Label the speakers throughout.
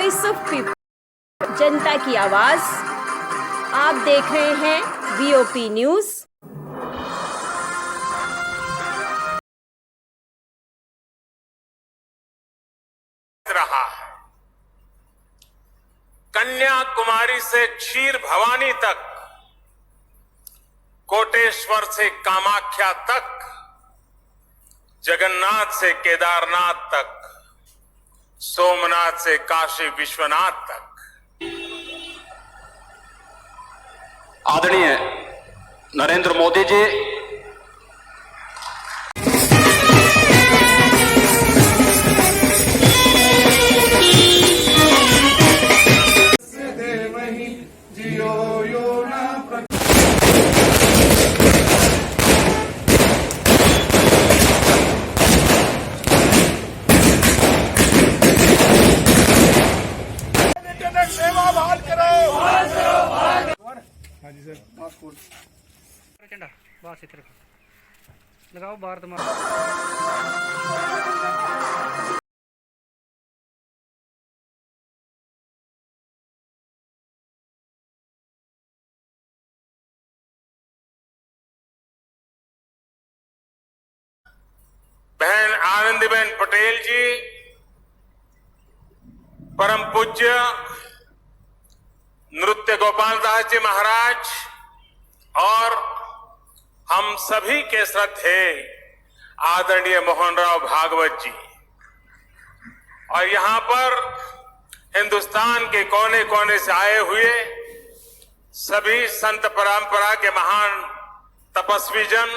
Speaker 1: Voice of people, जनता की आवाज। आप देख रहे हैं वीओपी न्यूज।
Speaker 2: रहा है कन्याकुमारी से क्षीर भवानी तक, कोटेश्वर से कामाख्या तक, जगन्नाथ से केदारनाथ तक, सोमनाथ से काशी विश्वनाथ तक।
Speaker 3: आदरणीय नरेंद्र मोदी जी,
Speaker 2: सेवा बहाल करो।
Speaker 4: हाँ जी सर, पासपोर्ट
Speaker 5: झंडा बस इधर लगाओ भारत माता।
Speaker 2: बहन आनंदीबेन पटेल जी, परम पूज्य नृत्य गोपाल दास जी महाराज और हम सभी के श्रद्धेय आदरणीय मोहनराव भागवत जी, और यहां पर हिंदुस्तान के कोने कोने से आए हुए सभी संत परंपरा के महान तपस्वी जन,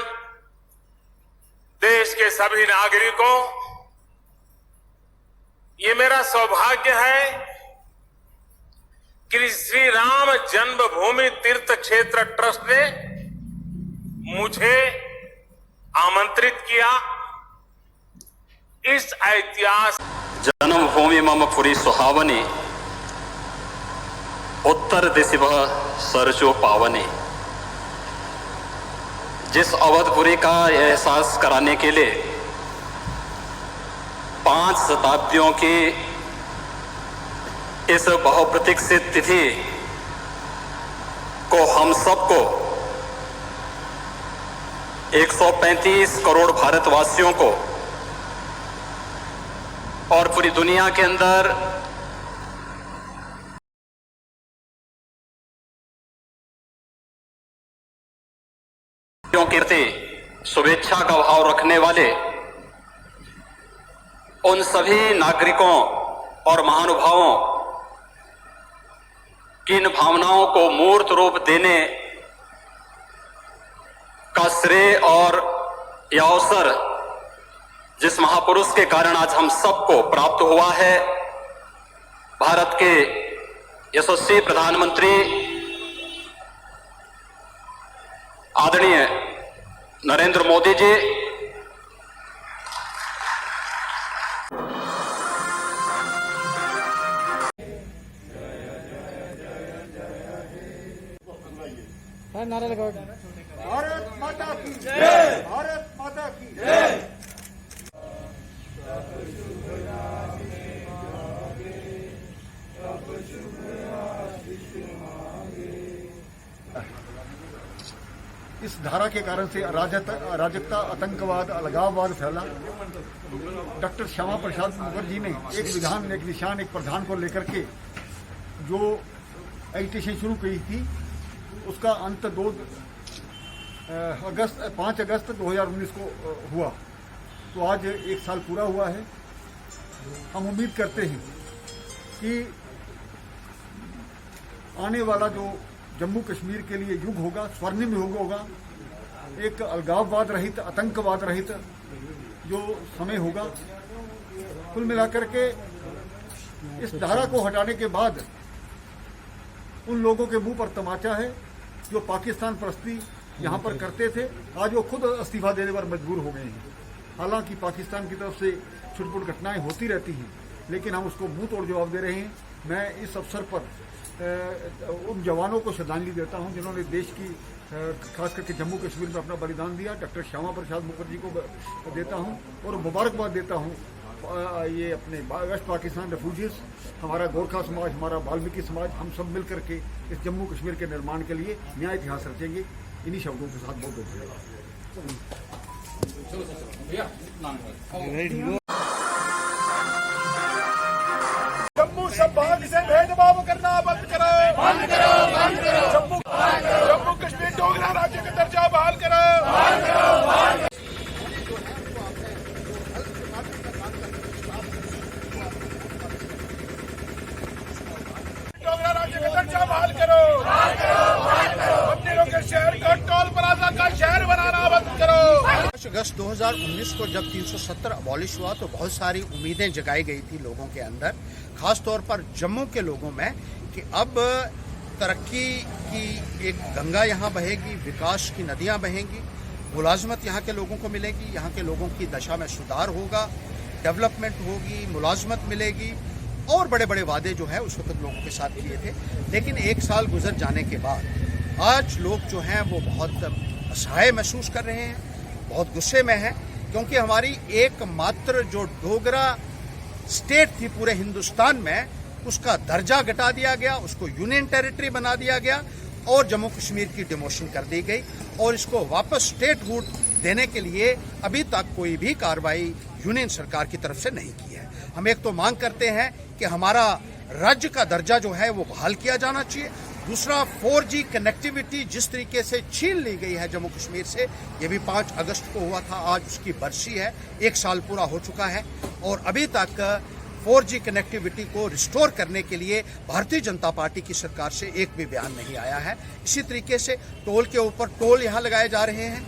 Speaker 2: देश के सभी नागरिकों, ये मेरा सौभाग्य है कि श्री राम जन्मभूमि तीर्थ क्षेत्र ट्रस्ट ने मुझे आमंत्रित किया इस ऐतिहासिक
Speaker 3: जन्मभूमि मम पुरी सुहावनी, उत्तर दिशि वह सरजो पावनी। जिस अवधपुरी का एहसास कराने के लिए 5 शताब्दियों की इस बहुप्रतीक्षित तिथि को हम सबको 135 करोड़ भारतवासियों को और पूरी दुनिया के अंदर के प्रति शुभेच्छा का भाव रखने वाले उन सभी नागरिकों और महानुभावों की इन भावनाओं को मूर्त रूप देने का श्रेय और यह अवसर जिस महापुरुष के कारण आज हम सबको प्राप्त हुआ है, भारत के यशस्वी प्रधानमंत्री आदरणीय नरेंद्र मोदी जी,
Speaker 5: नारा लगाओ।
Speaker 4: भारत माता की जय, भारत माता की जय। इस धारा के कारण से अराजकता, आतंकवाद, अलगाववाद फैला। डॉक्टर श्यामा प्रसाद मुखर्जी ने एक विधान, एक निशान, एक प्रधान को लेकर के जो एजिटेशन शुरू की थी, उसका अंत 5 अगस्त 2019 को हुआ। तो आज 1 साल पूरा हुआ है। हम उम्मीद करते हैं कि आने वाला जो जम्मू कश्मीर के लिए युग होगा, स्वर्णिम युग होगा, एक अलगाववाद रहित, आतंकवाद रहित जो समय होगा। कुल मिलाकर के इस धारा को हटाने के बाद उन लोगों के मुंह पर तमाचा है जो पाकिस्तान परस्ती यहाँ पर करते थे। आज वो खुद इस्तीफा देने पर मजबूर हो गए हैं। हालांकि पाकिस्तान की तरफ से छुटपुट घटनाएं होती रहती हैं, लेकिन हम उसको मुंह तोड़ जवाब दे रहे हैं। मैं इस अवसर पर उन जवानों को श्रद्धांजलि देता हूं जिन्होंने देश की खास करके जम्मू कश्मीर में अपना बलिदान दिया। डॉक्टर श्यामा प्रसाद मुखर्जी को देता हूं और मुबारकबाद देता हूं ये अपने वेस्ट पाकिस्तान रेफ्यूजीज, हमारा गोरखा समाज, हमारा वाल्मीकि समाज, हम सब मिल करके इस जम्मू कश्मीर के निर्माण के लिए नया इतिहास रचेंगे। इन्हीं शब्दों के साथ बहुत बहुत धन्यवाद।
Speaker 6: जम्मू संभाग से भेदभाव करना बंद करो, बंद करो, बंद करो। जम्मू कश्मीर डोगरा राज्य का दर्जा बहाल करो, बहाल करो, बहाल करो। डोगरा राज्य का दर्जा बहाल करो, बहाल करो, बहाल करो। मंदिरों के शहर को टोल प्लाजा का शहर बनाना बंद करो।
Speaker 7: अगस्त 2019 को जब 370 अबॉलिश हुआ तो बहुत सारी उम्मीदें जगाई गई थी लोगों के अंदर, खास तौर पर जम्मू के लोगों में, कि अब तरक्की की एक गंगा यहाँ बहेगी, विकास की नदियाँ बहेंगी, मुलाजमत यहाँ के लोगों को मिलेगी, यहाँ के लोगों की दशा में सुधार होगा, डेवलपमेंट होगी, मुलाजमत मिलेगी, और बड़े बड़े वादे जो है उस वक्त लोगों के साथ किए थे। लेकिन एक साल गुजर जाने के बाद आज लोग जो हैं वो बहुत असहाय महसूस कर रहे हैं, बहुत गुस्से में हैं, क्योंकि हमारी एकमात्र जो डोगरा स्टेट थी पूरे हिंदुस्तान में, उसका दर्जा घटा दिया गया, उसको यूनियन टेरिटरी बना दिया गया और जम्मू कश्मीर की डिमोशन कर दी गई, और इसको वापस स्टेटहुड देने के लिए अभी तक कोई भी कार्रवाई यूनियन सरकार की तरफ से नहीं की है। हम एक तो मांग करते हैं कि हमारा राज्य का दर्जा जो है वो बहाल किया जाना चाहिए। दूसरा, 4G कनेक्टिविटी जिस तरीके से छीन ली गई है जम्मू कश्मीर से, ये भी 5 अगस्त को हुआ था, आज उसकी बरसी है, 1 साल पूरा हो चुका है, और अभी तक 4G कनेक्टिविटी को रिस्टोर करने के लिए भारतीय जनता पार्टी की सरकार से एक भी बयान नहीं आया है। इसी तरीके से टोल के ऊपर टोल यहाँ लगाए जा रहे हैं।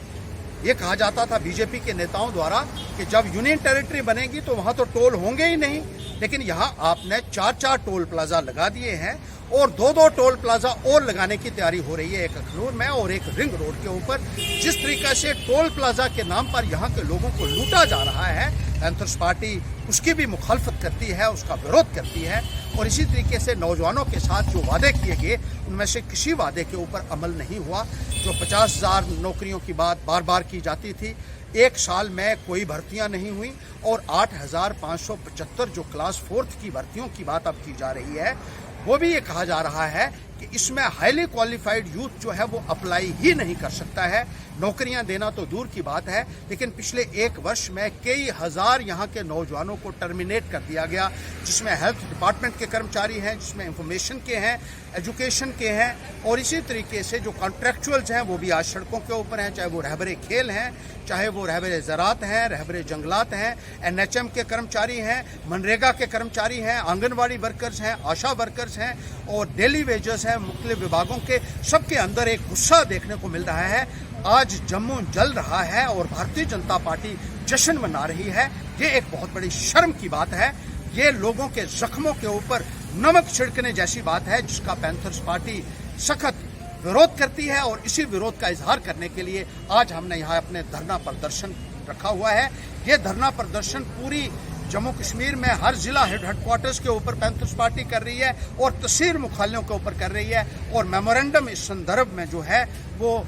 Speaker 7: ये कहा जाता था बीजेपी के नेताओं द्वारा कि जब यूनियन टेरिटरी बनेगी तो वहां तो टोल होंगे ही नहीं, लेकिन यहाँ आपने 4 टोल प्लाजा लगा दिए हैं, और 2 टोल प्लाजा और लगाने की तैयारी हो रही है, एक अखनूर में और एक रिंग रोड के ऊपर। जिस तरीके से टोल प्लाजा के नाम पर यहाँ के लोगों को लूटा जा रहा है, पैंथर्स पार्टी उसकी भी मुखालफत करती है, उसका विरोध करती है, और इसी तरीके से नौजवानों के साथ जो वादे किए गए उनमें से किसी वादे के ऊपर अमल नहीं हुआ। जो 50,000 नौकरियों की बात बार बार की जाती थी, 1 साल में कोई भर्तियां नहीं हुई, और 8,575 जो क्लास 4th की भर्तियों की बात अब की जा रही है, वो भी ये कहा जा रहा है कि इसमें हाईली क्वालिफाइड यूथ जो है वो अप्लाई ही नहीं कर सकता है। नौकरियां देना तो दूर की बात है, लेकिन पिछले 1 वर्ष में कई हजार यहाँ के नौजवानों को टर्मिनेट कर दिया गया, जिसमें हेल्थ डिपार्टमेंट के कर्मचारी हैं, जिसमें इंफॉर्मेशन के हैं, एजुकेशन के हैं, और इसी तरीके से जो कॉन्ट्रैक्चुअल्स हैं वो भी आज सड़कों के ऊपर हैं, चाहे वो रहबरे खेल हैं, चाहे वो रहबरे ज़रात हैं, रहबरे जंगलात हैं, NHM के कर्मचारी हैं, मनरेगा के कर्मचारी हैं, आंगनवाड़ी वर्कर्स हैं, आशा वर्कर्स हैं, और डेली वेजर्स हैं, मुख्तलिफ विभागों के, सबके अंदर एक गुस्सा देखने को मिल रहा है। आज जम्मू जल रहा है और भारतीय जनता पार्टी जश्न मना रही है। ये एक बहुत बड़ी शर्म की बात है। ये लोगों के जख्मों के ऊपर नमक छिड़कने जैसी बात है, जिसका पैंथर्स पार्टी सख्त विरोध करती है, और इसी विरोध का इजहार करने के लिए आज हमने यहाँ अपने धरना प्रदर्शन रखा हुआ है। ये धरना प्रदर्शन पूरी जम्मू कश्मीर में हर जिला हेडक्वार्टर्स के ऊपर पैंथर्स पार्टी कर रही है, और तहसील मुख्यालयों के ऊपर कर रही है, और मेमोरेंडम इस संदर्भ में जो है वो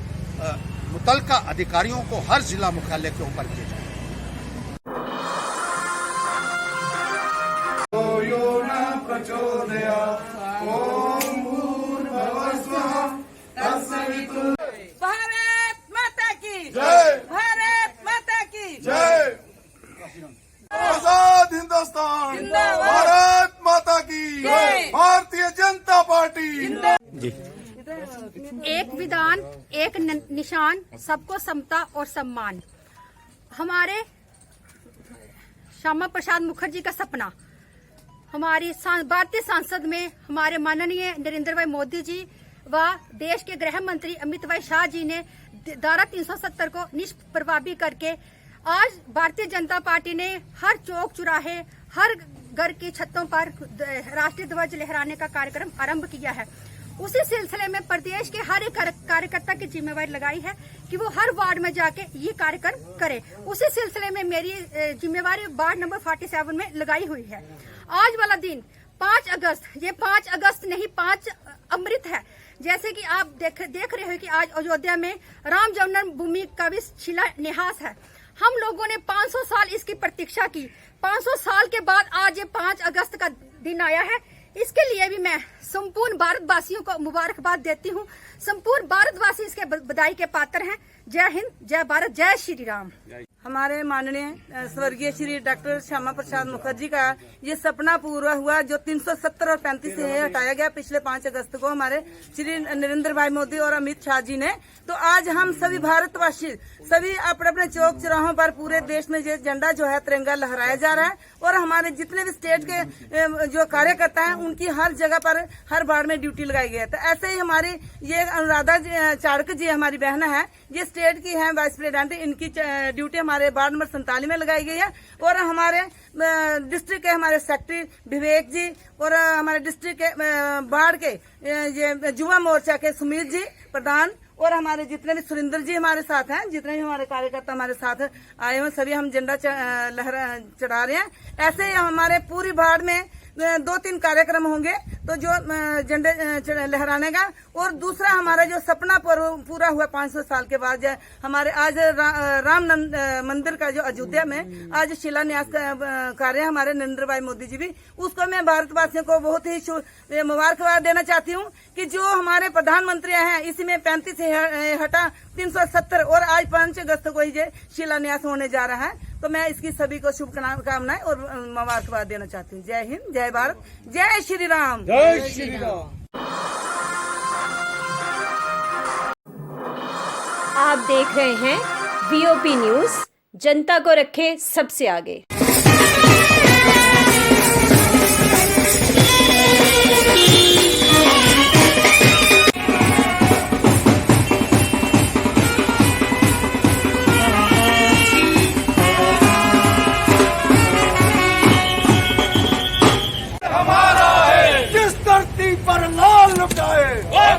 Speaker 7: मुतल्लिका अधिकारियों को हर जिला मुख्यालय के ऊपर किए जाए।
Speaker 8: भारत माता की
Speaker 6: जय,
Speaker 8: भारत माता की
Speaker 6: जय। आजाद हिंदुस्तान,
Speaker 8: जिंदाबाद।
Speaker 6: भारत माता की
Speaker 8: जय।
Speaker 6: भारतीय जनता पार्टी।
Speaker 9: एक विधान, एक निशान, सबको समता और सम्मान। हमारे श्यामा प्रसाद मुखर्जी का सपना हमारी भारतीय संसद में हमारे माननीय नरेंद्र भाई मोदी जी व देश के गृह मंत्री अमित भाई शाह जी ने धारा 370 को निष्प्रभावी करके आज भारतीय जनता पार्टी ने हर चौक चौराहे, हर घर की छतों पर राष्ट्रीय ध्वज लहराने का कार्यक्रम आरंभ किया है। उसी सिलसिले में प्रदेश के हर एक कार्यकर्ता की जिम्मेवारी लगाई है कि वो हर वार्ड में जाके ये कार्यक्रम करे। उसी सिलसिले में मेरी जिम्मेवारी वार्ड नंबर 47 में लगाई हुई है। आज वाला दिन 5 अगस्त, ये 5 अगस्त नहीं 5 अमृत है। जैसे कि आप देख रहे हो कि आज अयोध्या में राम जन्मभूमि का भी शिलान्यास है। हम लोगों ने 500 साल इसकी प्रतीक्षा की, 500 साल के बाद आज ये 5 अगस्त का दिन आया है। इसके लिए भी मैं संपूर्ण भारतवासियों को मुबारकबाद देती हूँ। संपूर्ण भारतवासी इसके बधाई के पात्र हैं। जय हिंद, जय भारत, जय श्री राम।
Speaker 8: हमारे माननीय स्वर्गीय श्री डॉक्टर श्यामा प्रसाद मुखर्जी का ये सपना पूरा हुआ, जो 370 और 35 से हटाया गया पिछले 5 अगस्त को हमारे श्री नरेंद्र भाई मोदी और अमित शाह जी ने। तो आज हम सभी भारतवासी सभी अपने अपने चौक चौराहों पर पूरे देश में ये झंडा जो है तिरंगा लहराया जा रहा है, और हमारे जितने भी स्टेट के जो कार्यकर्ता हैं उनकी हर जगह पर हर वार्ड में ड्यूटी लगाई गई है। तो ऐसे ही हमारी ये अनुराधा चाड़क जी हमारी बहन है, ये स्टेट की है वाइस प्रेसिडेंट, इनकी ड्यूटी हमारे वार्ड नंबर 47 में लगाई गई है। और हमारे डिस्ट्रिक्ट के हमारे सेक्रेटरी विवेक जी और हमारे डिस्ट्रिक्ट के बाढ़ के ये युवा मोर्चा के सुमित जी प्रधान और हमारे जितने भी सुरेंद्र जी हमारे साथ हैं, जितने भी हमारे कार्यकर्ता हमारे साथ आए हुए सभी हम झंडा लहरा चढ़ा रहे हैं। ऐसे ही हमारे पूरी बाढ़ में 2-3 कार्यक्रम होंगे तो जो झंडे लहराने का, और दूसरा हमारा जो सपना पूरा हुआ 500 साल के बाद हमारे आज राम मंदिर का जो अयोध्या में आज शिलान्यास कार्य हमारे नरेंद्र भाई मोदी जी भी, उसको मैं भारतवासियों को बहुत ही मुबारकबाद देना चाहती हूँ कि जो हमारे प्रधानमंत्री हैं इसमें 35 से हटा 370 और आज 5 अगस्त को ही शिलान्यास होने जा रहा है। तो मैं इसकी सभी को शुभकामनाएं और मुबारकबाद देना चाहती हूँ। जय हिंद, जय भारत, जय श्री राम।
Speaker 6: जय श्री राम।
Speaker 1: आप देख रहे हैं वीओपी न्यूज, जनता को रखे सबसे आगे।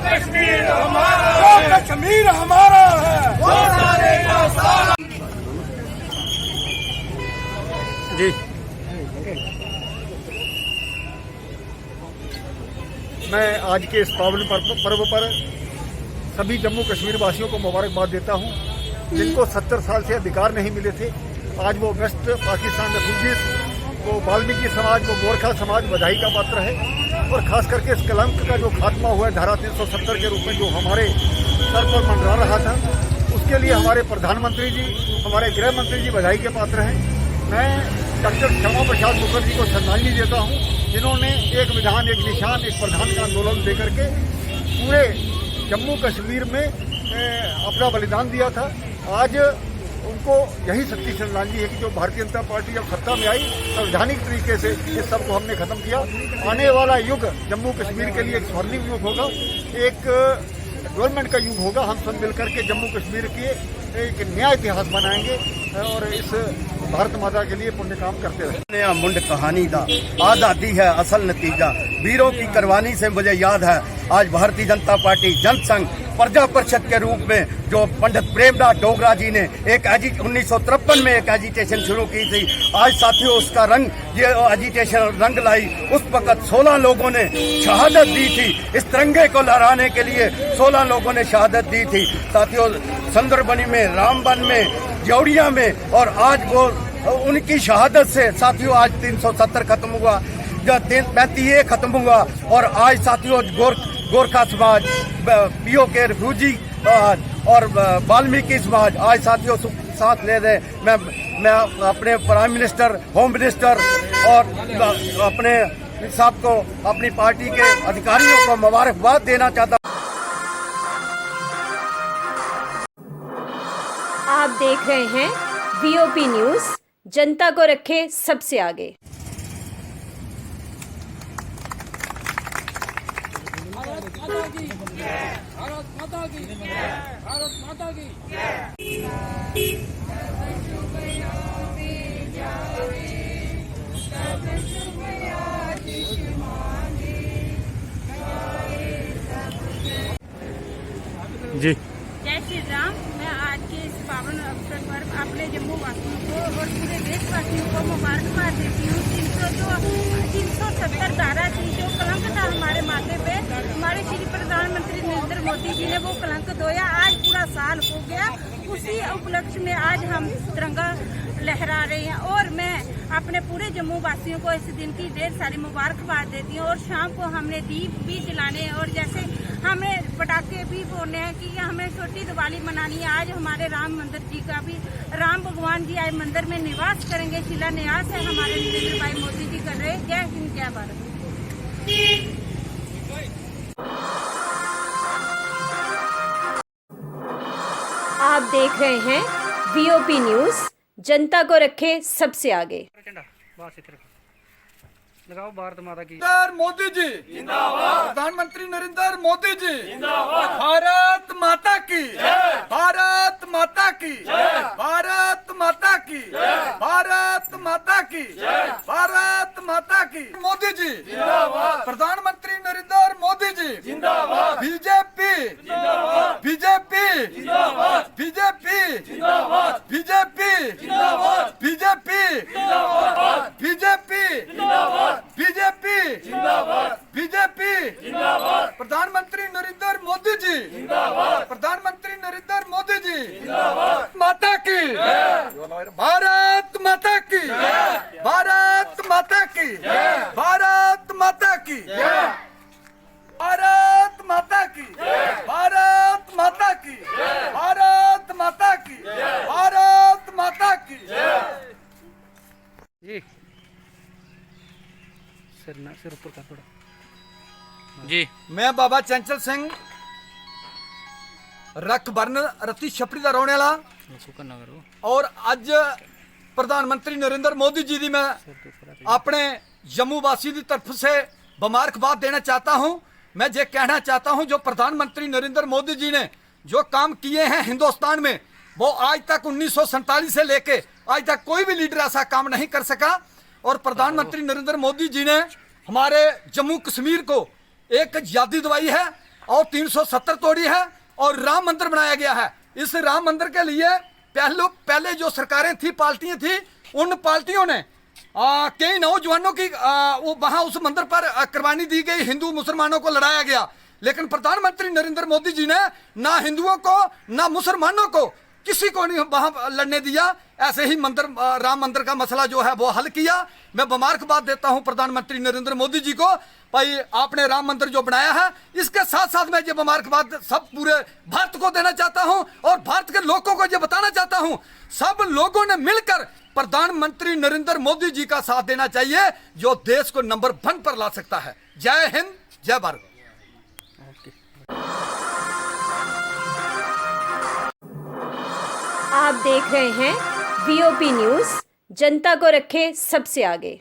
Speaker 6: कश्मीर हमारा है, कश्मीर हमारा है, वो सारे का सारा।
Speaker 5: जी
Speaker 4: मैं आज के इस पावन पर्व पर सभी जम्मू कश्मीर वासियों को मुबारकबाद देता हूं, जिनको 70 साल से अधिकार नहीं मिले थे। आज वो वेस्ट पाकिस्तान रेफ्यूजीज, वो वाल्मीकि समाज, वो गोरखा समाज बधाई का पात्र है। और खास करके इस कलंक का जो खात्मा हुआ है धारा 370 के रूप में जो हमारे सर पर मंडरा रहा था, उसके लिए हमारे प्रधानमंत्री जी, हमारे गृह मंत्री जी बधाई के पात्र हैं। मैं डॉक्टर श्यामा प्रसाद मुखर्जी को श्रद्धांजलि देता हूं, जिन्होंने एक विधान, एक निशान, एक प्रधान का आंदोलन देकर के पूरे जम्मू कश्मीर में अपना बलिदान दिया था। आज उनको यही सच्ची श्रद्धांजलि है कि जो भारतीय जनता पार्टी जब सत्ता में आई, संवैधानिक तरीके से इस सब को हमने खत्म किया। आने वाला युग जम्मू कश्मीर के लिए एक स्वर्णिम युग होगा, एक डेवलपमेंट का युग होगा। हम सब मिलकर के जम्मू कश्मीर के एक नया इतिहास बनाएंगे और इस भारत माता के लिए पुण्य काम करते रहे।
Speaker 7: नया मुंड कहानी दा आजादी है असल नतीजा, वीरों की कुर्बानी से मुझे याद है आज भारतीय जनता पार्टी जनसंघ प्रजा परिषद के रूप में जो पंडित प्रेमदास डोगरा जी ने एक 1953 में एक एजिटेशन शुरू की थी। आज साथियों उसका रंग, ये एजिटेशन रंग लाई। उस वक्त 16 लोगों ने शहादत दी थी, इस तिरंगे को लहराने के लिए 16 लोगों ने शहादत दी थी साथियों, सुंदरबनी में, रामबन में, जौड़िया में। और आज वो उनकी शहादत से साथियों आज 370 खत्म हुआ, 35 खत्म हुआ। और आज साथियों गोरखा समाज, पीओके रिफ्यूजी और वाल्मीकि समाज आज साथियों साथ ले रहे। मैं अपने प्राइम मिनिस्टर, होम मिनिस्टर और अपने सबको, अपनी पार्टी के अधिकारियों को मुबारकबाद देना चाहता हूं।
Speaker 1: आप देख रहे हैं वीओपी न्यूज, जनता को रखे सबसे आगे।
Speaker 5: भारत माता की, भारत माता की।
Speaker 10: जी
Speaker 9: जय श्री राम। मैं आज के इस पावन अवसर पर अपने जम्मू वासियों को और पूरे देशवासियों को मुबारकबाद देती हूँ। 370 धारा थी जो कलंक था हमारे माथे पे, हमारे श्री प्रधानमंत्री नरेंद्र मोदी जी ने वो कलंक धोया। आज पूरा साल हो गया, उसी उपलक्ष्य में आज हम तिरंगा
Speaker 8: लहरा रहे हैं। और मैं अपने पूरे जम्मू वासियों को इस दिन की ढेर सारी मुबारकबाद देती हूँ। और शाम को हमने दीप भी जलाने हैं और जैसे हमें पटाखे भी फोड़ने हैं कि हमें छोटी दिवाली मनानी है। आज हमारे राम मंदिर जी का भी, राम भगवान जी आज मंदिर में निवास करेंगे, शिलान्यास है हमारे नरेंद्र भाई मोदी जी कर रहे। जय हिंद, जय भारत।
Speaker 1: आप देख रहे हैं वीओपी न्यूज, जनता को रखे सबसे आगे।
Speaker 10: लगाओ भारत माता की।
Speaker 6: नरेंद्र मोदी जी जिंदाबाद। प्रधानमंत्री नरेंद्र मोदी जी जिंदाबाद। भारत माता की जय। भारत माता की जय। भारत माता की जय। भारत माता की जय। भारत माता की। मोदी जी जिंदाबाद। प्रधानमंत्री नरेंद्र मोदी जी जिंदाबाद। बीजेपी जिंदाबाद। बीजेपी जिंदाबाद। बीजेपी जिंदाबाद। बीजेपी जिंदाबाद। बीजेपी जिंदाबाद। बीजेपी जिंदाबाद। बीजेपी जिंदाबाद। बीजेपी जिंदाबाद। प्रधानमंत्री नरेंद्र मोदी जी जिंदाबाद। प्रधानमंत्री नरेंद्र मोदी जी जिंदाबाद। माता की भारत माता की भारत माता की भारत माता की भारत माता की भारत माता की भारत माता की भारत माता की
Speaker 10: जी सिर ऊपर कर थोड़ा जी।
Speaker 6: मैं बाबा चंचल सिंह रख बरन रत्ती छपड़ी का रहने वाला और अज प्रधानमंत्री नरेंद्र मोदी जी की मैं अपने जम्मू वासी की तरफ से मुबारकबाद देना चाहता हूं। मैं ये कहना चाहता हूं जो प्रधानमंत्री नरेंद्र मोदी जी ने जो काम किए हैं हिंदुस्तान में, वो आज तक 1947 से लेके आज तक कोई भी लीडर ऐसा काम नहीं कर सका। और प्रधानमंत्री नरेंद्र मोदी जी ने हमारे जम्मू कश्मीर को एक आजादी दिलाई है और 370 तोड़ी है और राम मंदिर बनाया गया है। इस राम मंदिर के लिए पहले जो सरकारें थी, पार्टियां थी, उन पार्टियों ने कई नौजवानों की वहां उस मंदिर पर कुर्बानी दी गई, हिंदू मुसलमानों को लड़ाया गया। लेकिन प्रधानमंत्री नरेंद्र मोदी जी ने ना हिंदुओं को ना मुसलमानों को किसी को नहीं वहां लड़ने दिया। ऐसे ही मंदिर राम मंदिर का मसला जो है वो हल किया। मैं मुबारकबाद देता हूं प्रधानमंत्री नरेंद्र मोदी जी को, भाई आपने राम मंदिर जो बनाया है। इसके साथ साथ मैं ये मुबारकबाद सब पूरे भारत को देना चाहता हूं और भारत के लोगों को ये बताना चाहता हूं, सब लोगों ने मिलकर प्रधानमंत्री नरेंद्र मोदी जी का साथ देना चाहिए जो देश को नंबर 1 पर ला सकता है। जय हिंद, जय भारत।
Speaker 1: आप देख रहे हैं वीओपी न्यूज, जनता को रखे सबसे आगे।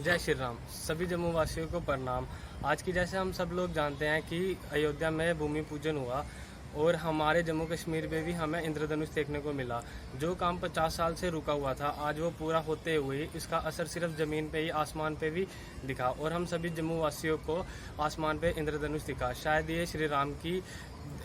Speaker 10: जय श्री राम। सभी जम्मू वासियों को प्रणाम। आज की जैसे हम सब लोग जानते हैं कि अयोध्या में भूमि पूजन हुआ और हमारे जम्मू कश्मीर में भी हमें इंद्रधनुष देखने को मिला। जो काम 50 साल से रुका हुआ था आज वो पूरा होते हुए इसका असर सिर्फ ज़मीन पे ही, आसमान पे भी दिखा और हम सभी जम्मू वासियों को आसमान पे इंद्रधनुष दिखा। शायद ये श्री राम की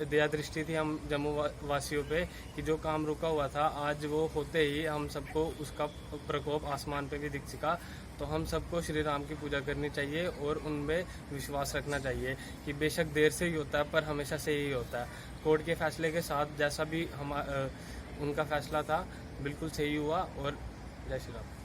Speaker 10: दया दृष्टि थी हम जम्मू वासियों पे कि जो काम रुका हुआ था आज वो होते ही हम सबको उसका प्रकोप आसमान पे भी दिख सका। तो हम सबको श्री राम की पूजा करनी चाहिए और उनमें विश्वास रखना चाहिए कि बेशक देर से ही होता है पर हमेशा से ही होता है। कोर्ट के फैसले के साथ जैसा भी उनका फैसला था बिल्कुल सही हुआ और जय श्री राम।